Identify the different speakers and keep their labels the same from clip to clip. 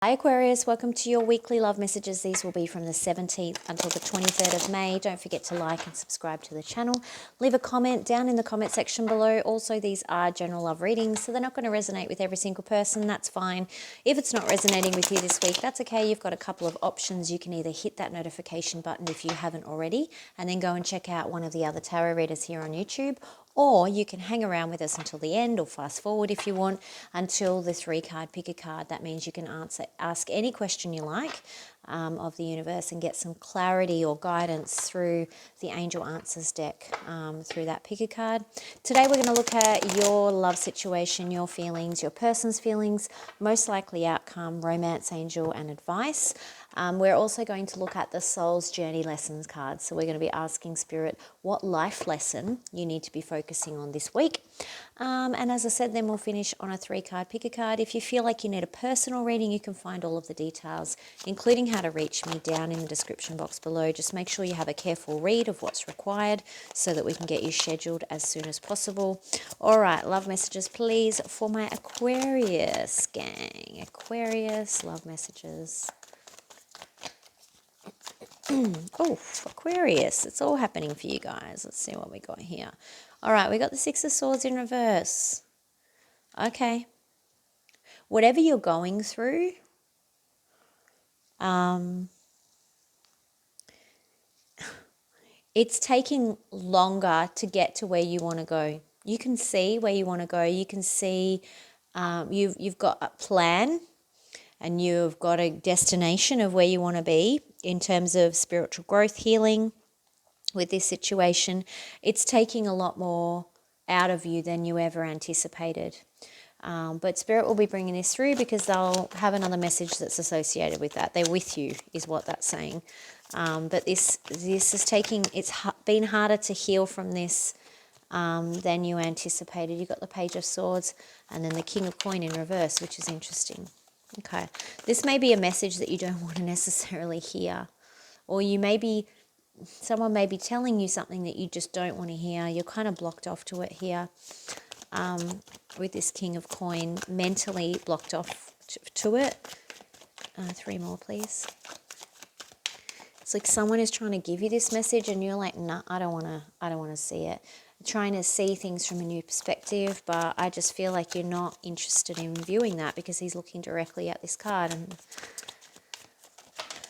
Speaker 1: Hi Aquarius, welcome to your weekly love messages. These will be from the 17th until the 23rd of May. Don't forget to like and subscribe to the channel. Leave a comment down in the comment section below. Also, these are general love readings, so they're not going to resonate with every single person. That's fine. If it's not resonating with you this week, that's okay. You've got a couple of options. You can either hit that notification button if you haven't already, and then go and check out one of the other tarot readers here on YouTube, or you can hang around with us until the end, or fast forward if you want until the 3-card pick a card. That means you can ask any question you like of the universe and get some clarity or guidance through the Angel Answers deck through that pick a card. Today we're going to look at your love situation, your feelings, your person's feelings, most likely outcome, romance, angel, and advice. We're also going to look at the Soul's Journey Lessons card. So we're going to be asking Spirit what life lesson you need to be focusing on this week. And as I said, then we'll finish on a 3-card pick a card. If you feel like you need a personal reading, you can find all of the details, including how to reach me, down in the description box below. Just make sure you have a careful read of what's required so that we can get you scheduled as soon as possible. All right, love messages, please, for my Aquarius gang. Aquarius, love messages. Oh, Aquarius, it's all happening for you guys. Let's see what we got here. All right, we got the 6 of Swords in reverse. Okay. Whatever you're going through, it's taking longer to get to where you want to go. You can see where you want to go. You can see you've got a plan and you've got a destination of where you want to be in terms of spiritual growth, healing. With this situation, it's taking a lot more out of you than you ever anticipated. But Spirit will be bringing this through because they'll have another message that's associated with that. They're with you is what that's saying. But this is taking, it's been harder to heal from this than you anticipated. You've got the Page of Swords and then the King of Coin in reverse, which is interesting. Okay, this may be a message that you don't want to necessarily hear, or someone may be telling you something that you just don't want to hear. You're kind of blocked off to it here with this King of Coin, mentally blocked off to it. 3 more, please. It's like someone is trying to give you this message and you're like, nah, I don't want to see it. Trying to see things from a new perspective, but I just feel like you're not interested in viewing that because he's looking directly at this card, and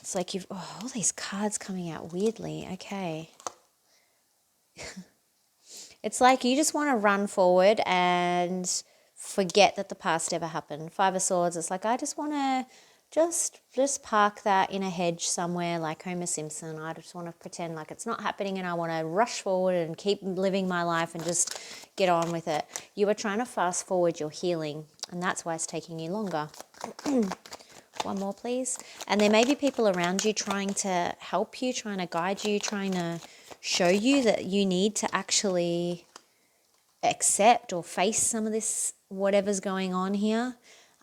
Speaker 1: it's like all these cards coming out weirdly. Okay. It's like you just want to run forward and forget that the past ever happened. 5 of Swords, it's like I just want to just park that in a hedge somewhere like Homer Simpson. I just want to pretend like it's not happening and I want to rush forward and keep living my life and just get on with it. You are trying to fast forward your healing, and that's why it's taking you longer. 1 more, please. And there may be people around you trying to help you, trying to guide you, trying to show you that you need to actually accept or face some of this, whatever's going on here.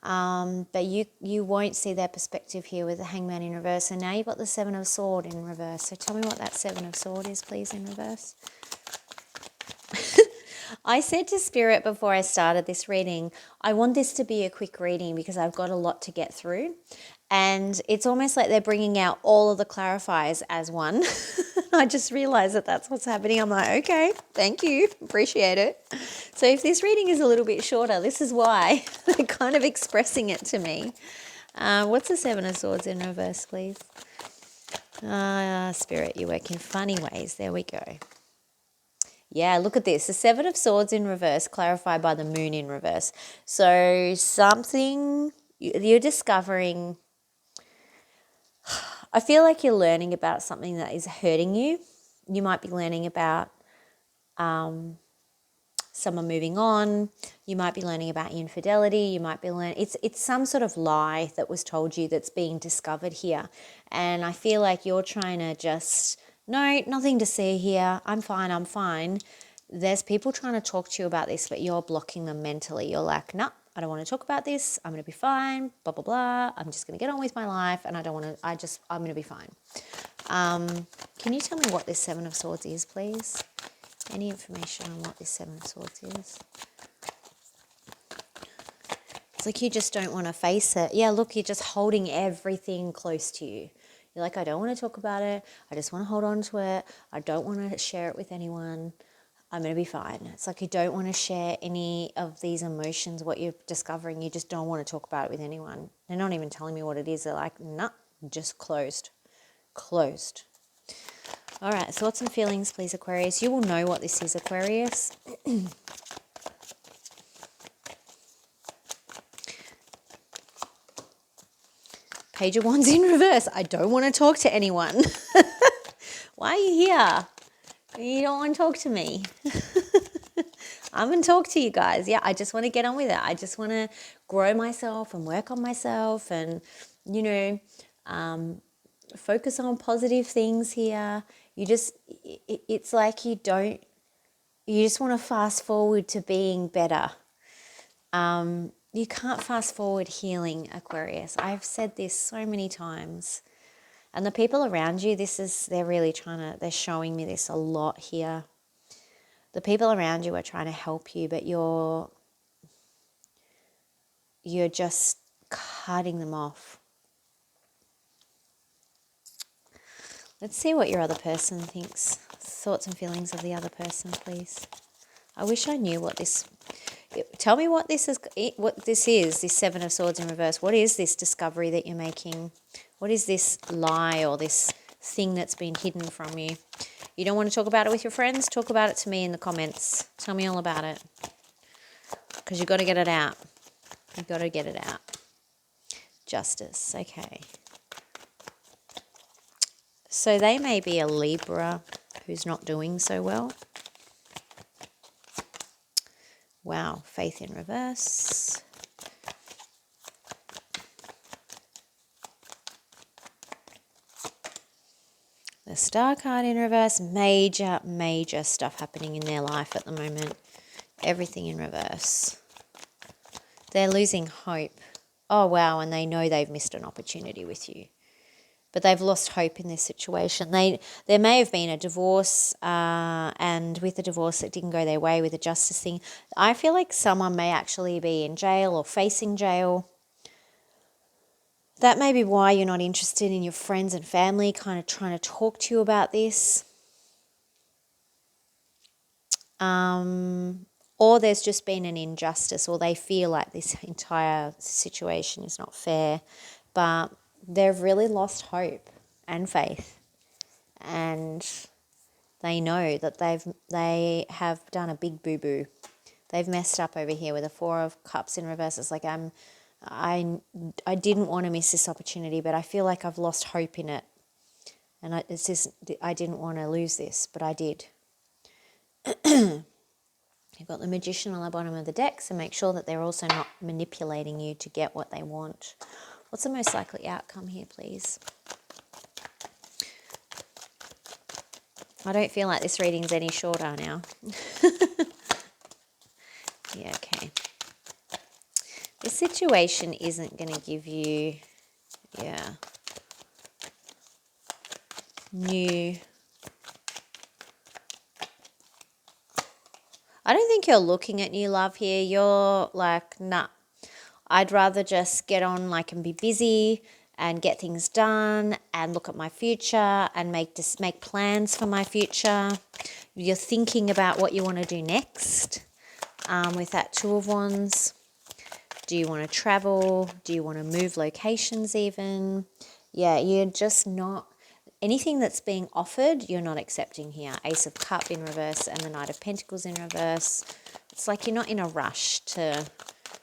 Speaker 1: But you won't see their perspective here with the Hangman in reverse. And now you've got the 7 of Swords in reverse. So tell me what that 7 of Swords is, please, in reverse. I said to Spirit before I started this reading, I want this to be a quick reading because I've got a lot to get through. And it's almost like they're bringing out all of the clarifiers as one. I just realized that that's what's happening. I'm like, okay, thank you. Appreciate it. So if this reading is a little bit shorter, this is why. They're kind of expressing it to me. What's the 7 of Swords in reverse, please? Spirit, you work in funny ways. There we go. Yeah, look at this. The 7 of Swords in reverse, clarified by the Moon in reverse. So something you're discovering, I feel like you're learning about something that is hurting you. You might be learning about someone moving on. You might be learning about infidelity. You might be learning, it's some sort of lie that was told you that's being discovered here. And I feel like you're trying to just, no, nothing to see here. I'm fine. There's people trying to talk to you about this, but you're blocking them mentally. You're like, no, I don't want to talk about this. I'm going to be fine, blah, blah, blah. I'm just going to get on with my life and I'm going to be fine. Can you tell me what this 7 of Swords is, please? Any information on what this 7 of Swords is? It's like you just don't want to face it. Yeah, look, you're just holding everything close to you. You're like, I don't want to talk about it. I just want to hold on to it. I don't want to share it with anyone. I'm going to be fine. It's like you don't want to share any of these emotions, what you're discovering. You just don't want to talk about it with anyone. They're not even telling me what it is. They're like, nah, just closed. Closed. All right, thoughts and feelings, please, Aquarius. You will know what this is, Aquarius. Page of Wands in reverse. I don't want to talk to anyone. Why are you here? You don't want to talk to me. I'm going to talk to you guys. Yeah, I just want to get on with it. I just want to grow myself and work on myself and, you know, focus on positive things here. It's like you just want to fast forward to being better. You can't fast forward healing, Aquarius. I've said this so many times. And the people around you, they're showing me this a lot here. The people around you are trying to help you, but you're just cutting them off. Let's see what your other person thinks. Thoughts and feelings of the other person, please. I wish I knew what this... Tell me what this is, this Seven of Swords in reverse. What is this discovery that you're making? What is this lie or this thing that's been hidden from you? You don't want to talk about it with your friends? Talk about it to me in the comments. Tell me all about it. Because you've got to get it out. You've got to get it out. Justice. Okay. So they may be a Libra who's not doing so well. Wow. Faith in reverse. The Star card in reverse. Major, major stuff happening in their life at the moment. Everything in reverse. They're losing hope. Oh, wow, and they know they've missed an opportunity with you. But they've lost hope in this situation. There may have been a divorce, and with the divorce it didn't go their way with the justice thing. I feel like someone may actually be in jail or facing jail. That may be why you're not interested in your friends and family kind of trying to talk to you about this. Or there's just been an injustice, or they feel like this entire situation is not fair. But they've really lost hope and faith. And they know that they have done a big boo-boo. They've messed up over here with a Four of Cups in reverse. It's like I didn't want to miss this opportunity, but I feel like I've lost hope in it. And I didn't want to lose this, but I did. You've got the Magician on the bottom of the deck, so make sure that they're also not manipulating you to get what they want. What's the most likely outcome here, please? I don't feel like this reading's any shorter now. Yeah, okay. This situation isn't going to give you, new... I don't think you're looking at new love here. You're like, nah, I'd rather just get on and be busy and get things done and look at my future and make plans for my future. You're thinking about what you want to do next with that Two of Wands. Do you want to travel? Do you want to move locations even? Yeah, you're just not... Anything that's being offered, you're not accepting here. Ace of Cups in reverse and the Knight of Pentacles in reverse. It's like you're not in a rush to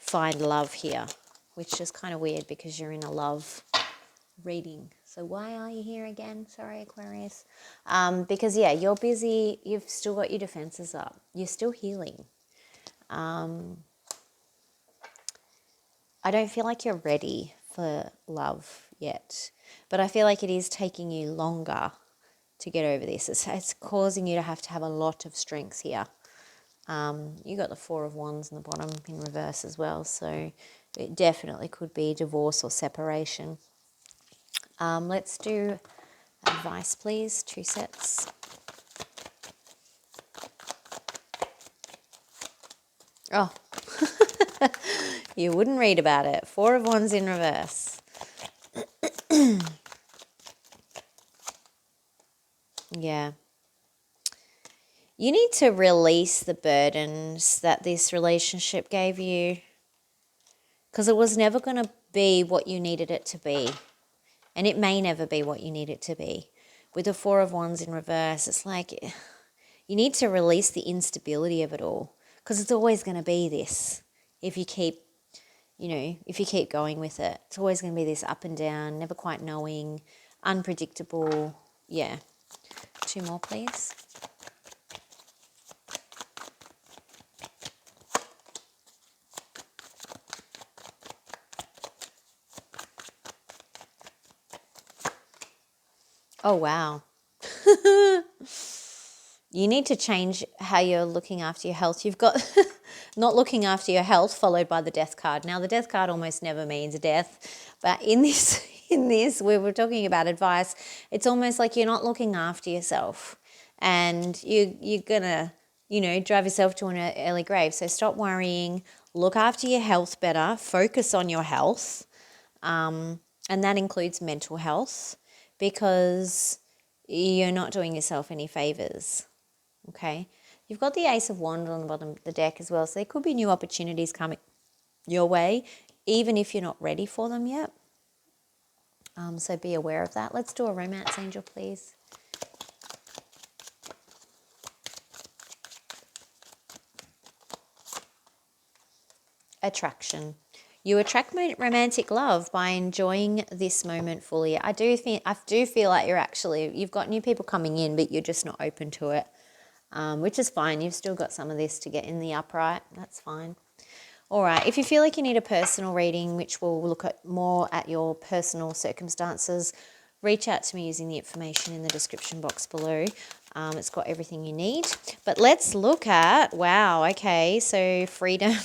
Speaker 1: find love here, which is kind of weird because you're in a love reading. So why are you here again? Sorry, Aquarius. Because, yeah, you're busy. You've still got your defenses up. You're still healing. I don't feel like you're ready for love yet. But I feel like it is taking you longer to get over this. It's causing you to have a lot of strength here. You got the Four of Wands in the bottom in reverse as well. So it definitely could be divorce or separation. Let's do advice, please. 2 sets. Oh, You wouldn't read about it. Four of Wands in reverse. Yeah. You need to release the burdens that this relationship gave you, because it was never going to be what you needed it to be. And it may never be what you need it to be. With the Four of Wands in reverse, it's like you need to release the instability of it all, because it's always going to be this. If you keep, if you keep going with it, it's always going to be this up and down, never quite knowing, unpredictable. Yeah. Two more, please. Oh, wow. You need to change how you're looking after your health. You've got not looking after your health followed by the death card. Now, the death card almost never means death, but in this, we were talking about advice. It's almost like you're not looking after yourself, and you're gonna, drive yourself to an early grave. So stop worrying. Look after your health better. Focus on your health, and that includes mental health, because you're not doing yourself any favors. Okay, you've got the Ace of Wands on the bottom of the deck as well, so there could be new opportunities coming your way, even if you're not ready for them yet. So be aware of that. Let's do a romance angel, please. Attraction. You attract romantic love by enjoying this moment fully. I do feel like you've got new people coming in, but you're just not open to it. Which is fine. You've still got some of this to get in the upright. That's fine. All right. If you feel like you need a personal reading, which will look at more at your personal circumstances, reach out to me using the information in the description box below. It's got everything you need. But let's look at, wow, okay, so freedom.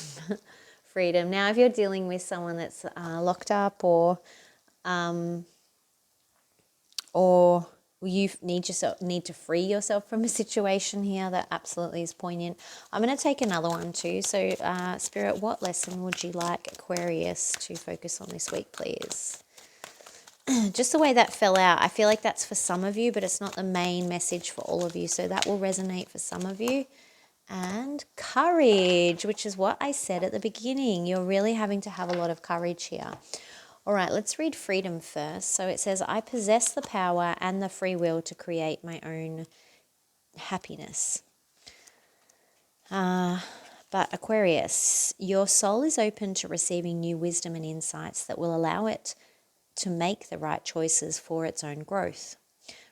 Speaker 1: Freedom. Now, if you're dealing with someone that's locked up, or you need to free yourself from a situation here, that absolutely is poignant. I'm going to take another one too. So, Spirit, what lesson would you like Aquarius to focus on this week, please? Just the way that fell out, I feel like that's for some of you, but it's not the main message for all of you. So that will resonate for some of you. And courage, which is what I said at the beginning. You're really having to have a lot of courage here. All right, let's read freedom first. So it says, I possess the power and the free will to create my own happiness. But Aquarius, your soul is open to receiving new wisdom and insights that will allow it to make the right choices for its own growth.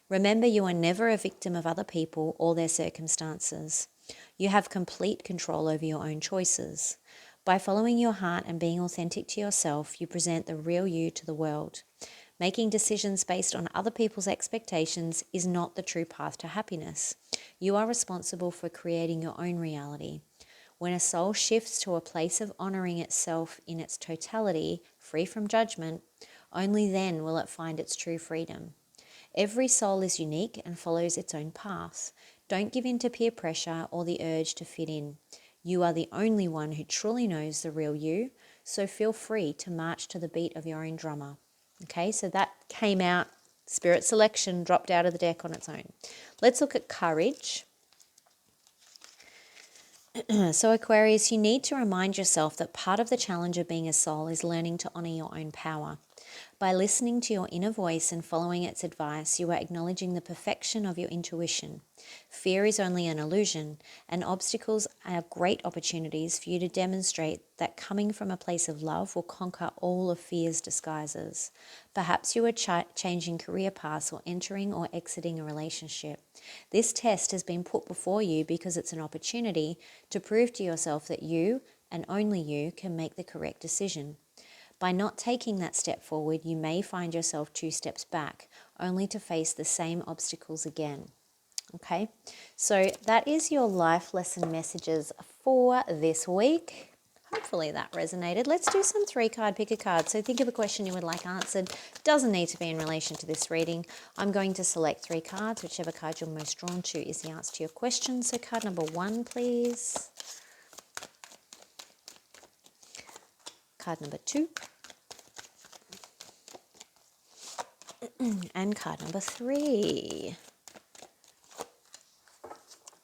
Speaker 1: Remember, you are never a victim of other people or their circumstances. You have complete control over your own choices. By following your heart and being authentic to yourself, you present the real you to the world. Making decisions based on other people's expectations is not the true path to happiness. You are responsible for creating your own reality. When a soul shifts to a place of honoring itself in its totality, free from judgment, only then will it find its true freedom. Every soul is unique and follows its own path. Don't give in to peer pressure or the urge to fit in. You are the only one who truly knows the real you, so feel free to march to the beat of your own drummer. Okay, so that came out, Spirit Selection dropped out of the deck on its own. Let's look at courage. So Aquarius, you need to remind yourself that part of the challenge of being a soul is learning to honor your own power. By listening to your inner voice and following its advice, you are acknowledging the perfection of your intuition. Fear is only an illusion, and obstacles are great opportunities for you to demonstrate that coming from a place of love will conquer all of fear's disguises. Perhaps you are changing career paths or entering or exiting a relationship. This test has been put before you because it's an opportunity to prove to yourself that you, and only you, can make the correct decision. By not taking that step forward, you may find yourself 2 steps back, only to face the same obstacles again. Okay, so that is your life lesson messages for this week. Hopefully that resonated. Let's do some 3-card pick a card. So think of a question you would like answered. Doesn't need to be in relation to this reading. I'm going to select 3 cards. Whichever card you're most drawn to is the answer to your question. So card number 1, please. card number 2. And card number 3.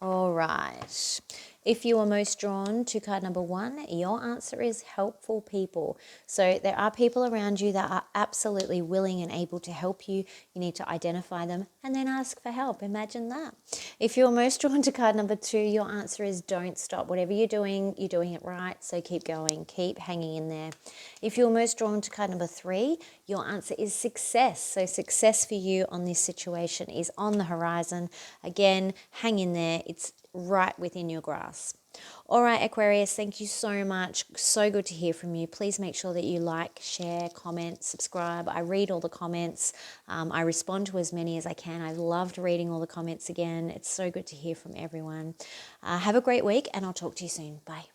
Speaker 1: All right. If you are most drawn to card number 1, your answer is helpful people. So there are people around you that are absolutely willing and able to help you. You need to identify them and then ask for help. Imagine that. If you're most drawn to card number 2, your answer is don't stop. Whatever you're doing it right. So keep going, keep hanging in there. If you're most drawn to card number 3, your answer is success. So success for you on this situation is on the horizon. Again, hang in there. It's right within your grasp. All right, Aquarius, thank you so much. So good to hear from you. Please make sure that you like, share, comment, subscribe. I read all the comments. I respond to as many as I can. I've loved reading all the comments again. It's so good to hear from everyone. Have a great week, and I'll talk to you soon. Bye.